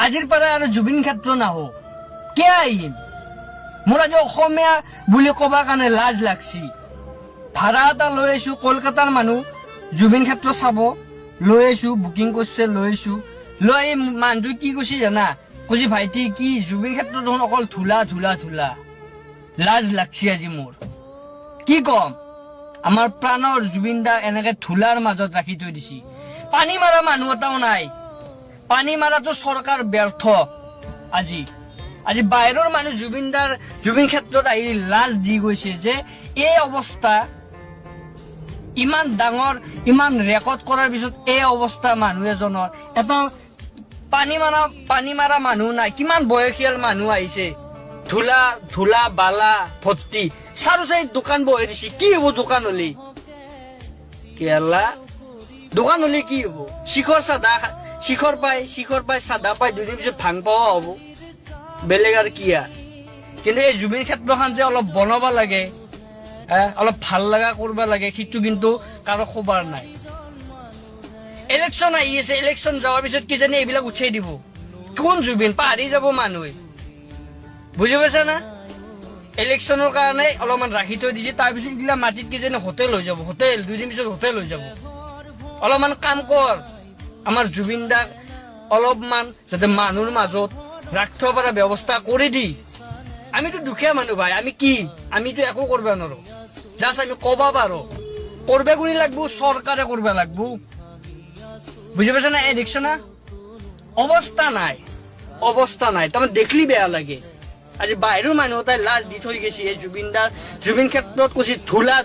আজিৰ পৰা আৰু জুবিন ক্ষেত্ৰ নাহো কে আহিম মোৰ আজি অসমীয়া বুলি কবা কাৰণে লাজ লাগছি ভাড়া এটা লৈ আছো কলকাতাৰ মানুহ জুবিন ক্ষেত্ৰ চাব লৈ আছো বুকিং কৰিছে লৈ আছো লৈ মানুহটো কি কৈছে জানা কৈছে ভাইটি কি জুবিন ক্ষেত্ৰ দেখোন অকল ধূলা ধূলা ধূলা লাজ লাগছি আজি মোৰ কি কম আমাৰ প্ৰাণৰ জুবিন দা এনেকে ধূলাৰ মাজত ৰাখি থৈ দিছি পানী মাৰা মানুহ এটাও নাই পানী মাৰাটো চৰকাৰ ব্যৰ্থ আজি আজি বাহিৰৰ মানুহ জুবিন ক্ষেত্ৰত আহি লাজ দি গৈছে যে এই অৱস্থা ইমান ডাঙৰ ইমান ৰেকৰ্ড কৰাৰ পিছত এই অৱস্থা মানুহ এজনৰ এটা পানী মাৰা মানুহ নাই কিমান বয়সীয়াল মানুহ আহিছে ধূলা ধূলা বালা ভৰ্তি চাৰু চাই দোকান বহে দিছে কি হব দোকান হলি কেলা দোকান হলি কি হব শিখৰ পাই চাদা পাই দুদিন পিছত ভাং পাৱা হব বেলেগ আৰু কি কিন্তু এই জুবিন ক্ষেত্ৰখন যে অলপ বনাব লাগে অলপ ভাল লগা কৰিব লাগে সেইটো কিন্তু কাৰো খবৰ নাই ইলেকশ্যন আহি আছে ইলেকশ্যন যোৱাৰ পিছত কিজানি এইবিলাক উঠাই দিব কোন জুবিন পাহৰি যাব মানুহে বুজি পাইছা না ইলেকশ্যনৰ কাৰণে অলপমান ৰাখি থৈ দিছে তাৰপিছত এইগিলা মাটিত কিজানি হোটেল হৈ যাব হোটেল দুদিন পিছত হোটেল হৈ যাব অলপমান কাম কৰ আমাৰ জুবিন দাক অলপমান যাতে মানুহৰ মাজত ৰাখিব পৰা ব্যৱস্থা কৰি দি আমিতো দুখীয়া মানুহ ভাই আমিতো একো কৰিব নোৱাৰো জাষ্ট আমি কবা পাৰো কৰবে গুণি লাগবো চৰকাৰে কৰিব লাগবো বুজি পাইছা না এই দেখছ না অৱস্থা নাই তাৰমানে দেখলি বেয়া লাগে আজি বাহিৰৰ মানুহ এটাই লাজ দি থৈ গৈছে এই জুবিন ক্ষেত্ৰত কৈছে ধূলা